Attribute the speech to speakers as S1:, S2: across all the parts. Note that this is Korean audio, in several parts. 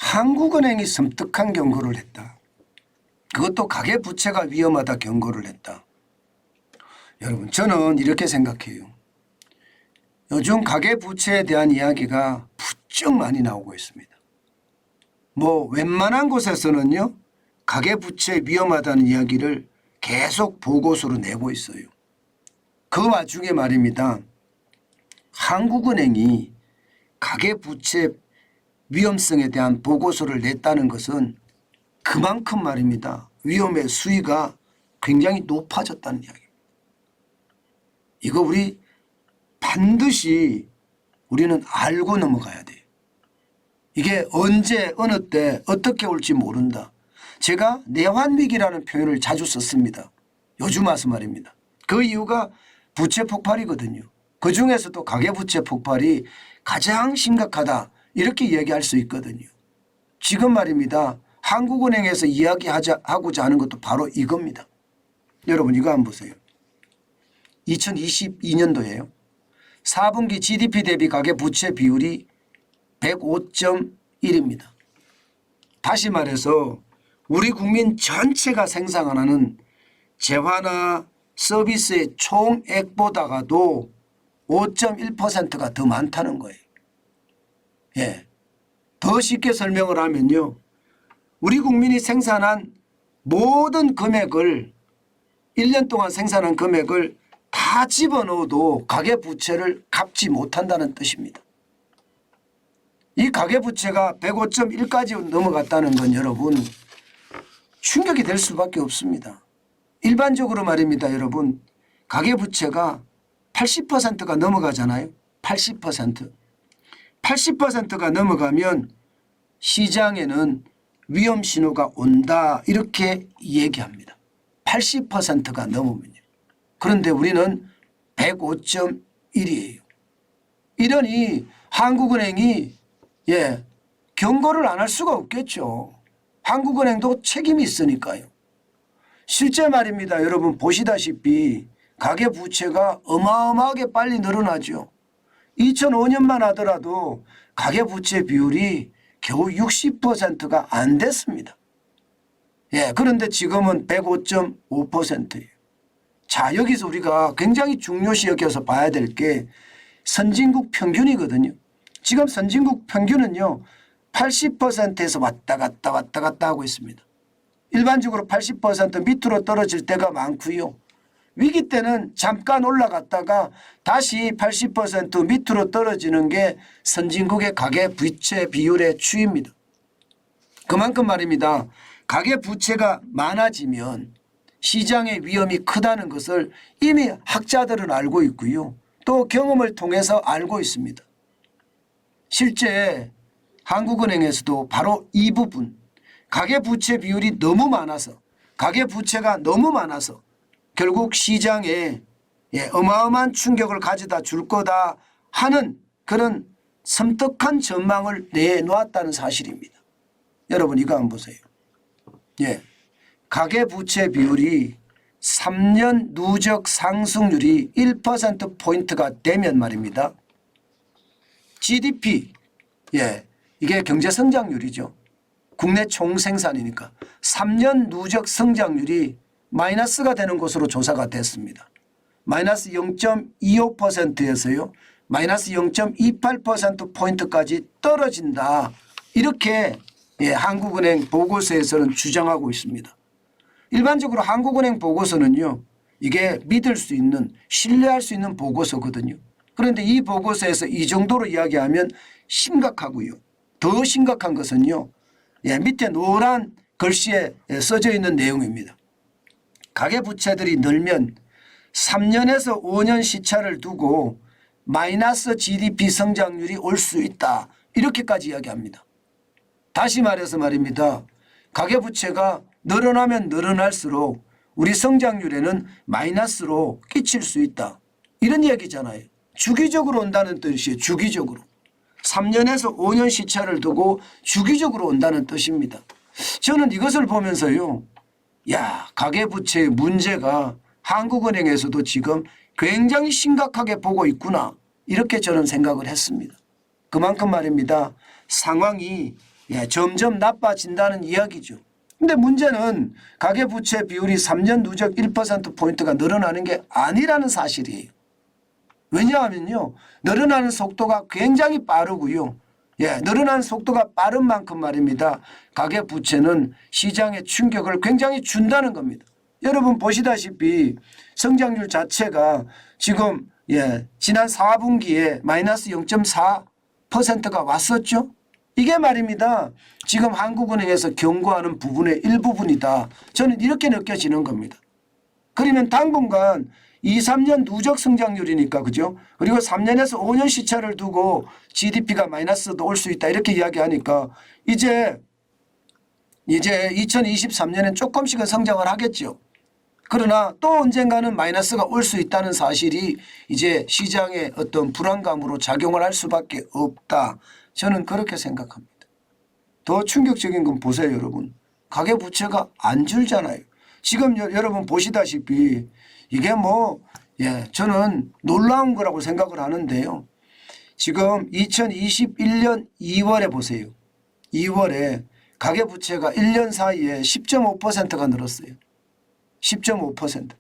S1: 한국은행이 섬뜩한 경고를 했다. 그것도 가계부채가 위험하다 경고를 했다. 여러분, 저는 이렇게 생각해요. 요즘 가계부채에 대한 이야기가 부쩍 많이 나오고 있습니다. 뭐 웬만한 곳에서는요, 가계부채 위험하다는 이야기를 계속 보고서로 내고 있어요. 그 와중에 말입니다. 한국은행이 가계부채 위험성에 대한 보고서를 냈다는 것은 그만큼 말입니다. 위험의 수위가 굉장히 높아졌다는 이야기입니다. 이거 우리 반드시 우리는 알고 넘어가야 돼요. 이게 언제 어느 때 어떻게 올지 모른다. 제가 내환위기라는 표현을 자주 썼습니다. 요즘 와서 말입니다. 그 이유가 부채 폭발이거든요. 그중에서도 가계부채 폭발이 가장 심각하다 이렇게 얘기할 수 있거든요. 지금 말입니다. 한국은행에서 이야기하고자 하는 것도 바로 이겁니다. 여러분 이거 한번 보세요. 2022년도에요. 4분기 GDP 대비 가계부채 비율이 105.1입니다. 다시 말해서 우리 국민 전체가 생산하는 재화나 서비스의 총액보다가도 5.1%가 더 많다는 거예요. 예. 더 쉽게 설명을 하면요. 우리 국민이 생산한 모든 금액을 1년 동안 생산한 금액을 다 집어넣어도 가계부채를 갚지 못한다는 뜻입니다. 이 가계부채가 105.1까지 넘어갔다는 건 여러분 충격이 될 수밖에 없습니다. 일반적으로 말입니다. 여러분 가계부채가 80%가 넘어가잖아요. 80%가 넘어가면 시장에는 위험 신호가 온다 이렇게 얘기합니다. 80%가 넘으면요. 그런데 우리는 105.1이에요. 이러니 한국은행이 경고를 안 할 수가 없겠죠. 한국은행도 책임이 있으니까요. 실제 말입니다. 여러분 보시다시피 가계부채가 어마어마하게 빨리 늘어나죠. 2005년만 하더라도 가계부채 비율이 겨우 60%가 안 됐습니다. 그런데 지금은 105.5%예요. 자, 여기서 우리가 굉장히 중요시 여겨서 봐야 될 게 선진국 평균이거든요. 지금 선진국 평균은요 80%에서 왔다 갔다 하고 있습니다. 일반적으로 80% 밑으로 떨어질 때가 많고요. 위기 때는 잠깐 올라갔다가 다시 80% 밑으로 떨어지는 게 선진국의 가계부채 비율의 추이입니다. 그만큼 말입니다. 가계부채가 많아지면 시장의 위험이 크다는 것을 이미 학자들은 알고 있고요. 또 경험을 통해서 알고 있습니다. 실제 한국은행에서도 바로 이 부분 가계부채 비율이 너무 많아서 가계부채가 너무 많아서 결국 시장에 어마어마한 충격을 가져다 줄 거다 하는 그런 섬뜩한 전망을 내놓았다는 사실입니다. 여러분 이거 한번 보세요. 가계부채 비율이 3년 누적 상승률이 1%포인트가 되면 말입니다. GDP 이게 경제성장률이죠. 국내 총생산이니까 3년 누적 성장률이 마이너스가 되는 것으로 조사가 됐습니다. 마이너스 0.25%에서요. 마이너스 0.28%포인트까지 떨어진다. 이렇게 한국은행 보고서에서는 주장하고 있습니다. 일반적으로 한국은행 보고서는요. 이게 믿을 수 있는 신뢰할 수 있는 보고서거든요. 그런데 이 보고서에서 이 정도로 이야기하면 심각하고요. 더 심각한 것은요. 밑에 노란 글씨에 써져 있는 내용입니다. 가계부채들이 늘면 3년에서 5년 시차를 두고 마이너스 GDP 성장률이 올 수 있다. 이렇게까지 이야기합니다. 다시 말해서 말입니다. 가계부채가 늘어나면 늘어날수록 우리 성장률에는 마이너스로 끼칠 수 있다. 이런 이야기잖아요. 주기적으로 온다는 뜻이에요. 주기적으로. 3년에서 5년 시차를 두고 주기적으로 온다는 뜻입니다. 저는 이것을 보면서요. 가계부채의 문제가 한국은행에서도 지금 굉장히 심각하게 보고 있구나. 이렇게 저는 생각을 했습니다. 그만큼 말입니다. 상황이 점점 나빠진다는 이야기죠. 근데 문제는 가계부채 비율이 3년 누적 1%포인트가 늘어나는 게 아니라는 사실이에요. 왜냐하면요. 늘어나는 속도가 굉장히 빠르고요. 늘어나는 속도가 빠른 만큼 말입니다. 가계부채는 시장에 충격을 굉장히 준다는 겁니다. 여러분 보시다시피 성장률 자체가 지금 지난 4분기에 마이너스 0.4%가 왔었죠. 이게 말입니다. 지금 한국은행에서 경고하는 부분의 일부분이다. 저는 이렇게 느껴지는 겁니다. 그러면 당분간 2, 3년 누적 성장률이니까 그죠? 그리고 3년에서 5년 시차를 두고 GDP가 마이너스도 올 수 있다 이렇게 이야기하니까 이제 2023년엔 조금씩은 성장을 하겠죠. 그러나 또 언젠가는 마이너스가 올 수 있다는 사실이 이제 시장의 어떤 불안감으로 작용을 할 수밖에 없다. 저는 그렇게 생각합니다. 더 충격적인 건 보세요, 여러분. 가계부채가 안 줄잖아요. 지금 여러분 보시다시피 이게 저는 놀라운 거라고 생각을 하는데요. 지금 2021년 2월에 보세요. 2월에 가계부채가 1년 사이에 10.5%가 늘었어요. 10.5%.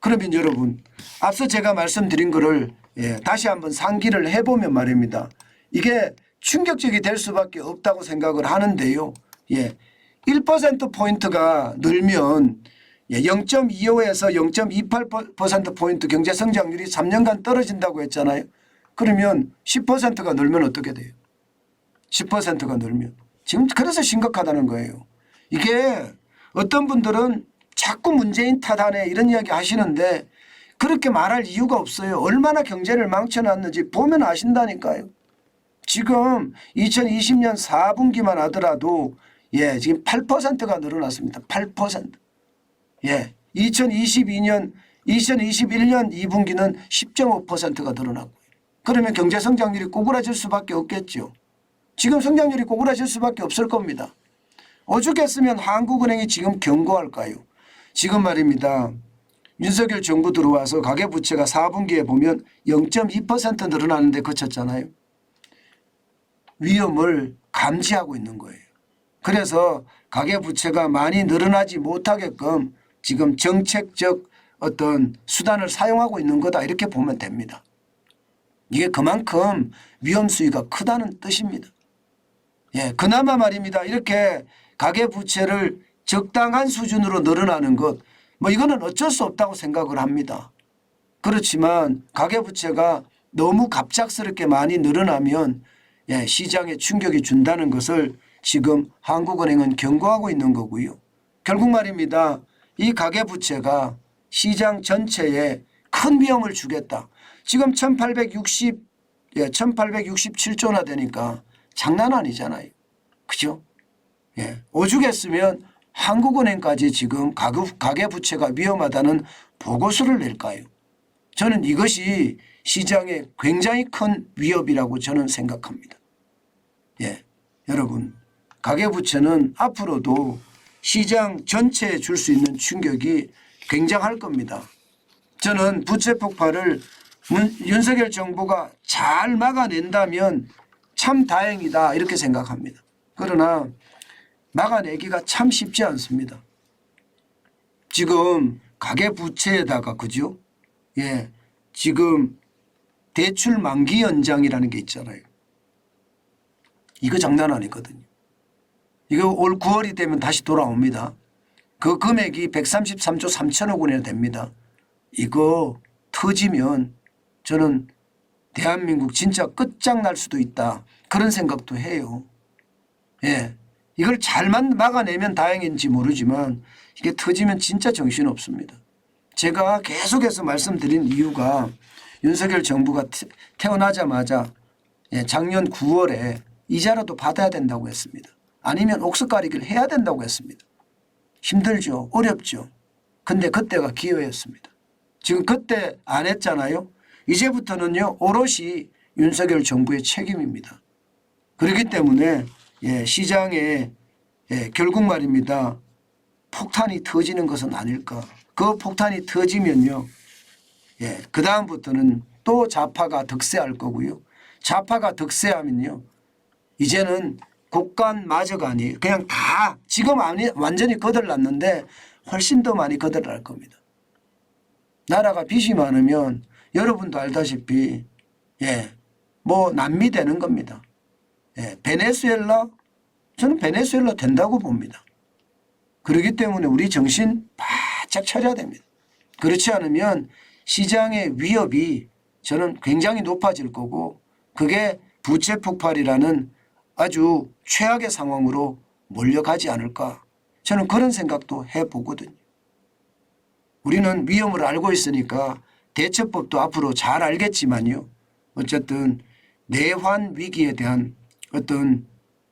S1: 그러면 여러분 앞서 제가 말씀드린 거를 다시 한번 상기를 해보면 말입니다. 이게 충격적이 될 수밖에 없다고 생각을 하는데요. 1%포인트가 늘면 0.25에서 0.28%포인트 경제성장률이 3년간 떨어진다고 했잖아요. 그러면 10%가 늘면 어떻게 돼요? 10%가 늘면. 지금 그래서 심각하다는 거예요. 이게 어떤 분들은 자꾸 문재인 탓하네 이런 이야기 하시는데 그렇게 말할 이유가 없어요. 얼마나 경제를 망쳐놨는지 보면 아신다니까요. 지금 2020년 4분기만 하더라도 지금 8%가 늘어났습니다. 8%. 2021년 2분기는 10.5%가 늘어났고요. 그러면 경제 성장률이 꼬꾸라질 수밖에 없겠죠. 지금 성장률이 꼬꾸라질 수밖에 없을 겁니다. 오죽했으면 한국은행이 지금 경고할까요? 지금 말입니다. 윤석열 정부 들어와서 가계부채가 4분기에 보면 0.2% 늘어나는데 그쳤잖아요. 위험을 감지하고 있는 거예요. 그래서 가계부채가 많이 늘어나지 못하게끔 지금 정책적 어떤 수단을 사용하고 있는 거다 이렇게 보면 됩니다. 이게 그만큼 위험 수위가 크다는 뜻입니다. 그나마 말입니다. 이렇게 가계부채를 적당한 수준으로 늘어나는 것 이거는 어쩔 수 없다고 생각을 합니다. 그렇지만 가계부채가 너무 갑작스럽게 많이 늘어나면 시장에 충격이 준다는 것을 지금 한국은행은 경고하고 있는 거고요. 결국 말입니다. 이 가계부채가 시장 전체에 큰 위험을 주겠다. 지금 1867조나 되니까 장난 아니잖아요. 그죠? 오죽했으면 한국은행까지 지금 가계부채가 위험하다는 보고서를 낼까요? 저는 이것이 시장에 굉장히 큰 위협이라고 저는 생각합니다. 여러분 가계부채는 앞으로도 시장 전체에 줄 수 있는 충격이 굉장할 겁니다. 저는 부채 폭발을 윤석열 정부가 잘 막아낸다면 참 다행이다 이렇게 생각합니다. 그러나 막아내기가 참 쉽지 않습니다. 지금 가계부채에다가 그죠? 지금 대출 만기 연장이라는 게 있잖아요. 이거 장난 아니거든요. 이거 올 9월이 되면 다시 돌아옵니다. 그 금액이 133조 3천억 원이나 됩니다. 이거 터지면 저는 대한민국 진짜 끝장날 수도 있다. 그런 생각도 해요. 이걸 잘 막아내면 다행인지 모르지만 이게 터지면 진짜 정신없습니다. 제가 계속해서 말씀드린 이유가 윤석열 정부가 태어나자마자 작년 9월에 이자라도 받아야 된다고 했습니다. 아니면 옥석 가리기를 해야 된다고 했습니다. 힘들죠. 어렵죠. 근데 그때가 기회였습니다. 지금 그때 안 했잖아요. 이제부터는요. 오롯이 윤석열 정부의 책임입니다. 그렇기 때문에 시장에 결국 말입니다. 폭탄이 터지는 것은 아닐까. 그 폭탄이 터지면요. 그 다음부터는 또 좌파가 득세할 거고요. 좌파가 득세하면요. 이제는 국간마저가 아니에요. 그냥 다 지금 완전히 거들났는데 훨씬 더 많이 거들날 겁니다. 나라가 빚이 많으면 여러분도 알다시피 뭐 남미 되는 겁니다. 베네수엘라 저는 베네수엘라 된다고 봅니다. 그렇기 때문에 우리 정신 바짝 차려야 됩니다. 그렇지 않으면 시장의 위협이 저는 굉장히 높아질 거고 그게 부채 폭발이라는 아주 최악의 상황으로 몰려가지 않을까 저는 그런 생각도 해보거든요. 우리는 위험을 알고 있으니까 대처법도 앞으로 잘 알겠지만요. 어쨌든 내환 위기에 대한 어떤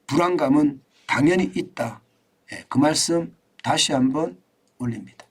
S1: 불안감은 당연히 있다. 그 말씀 다시 한번 올립니다.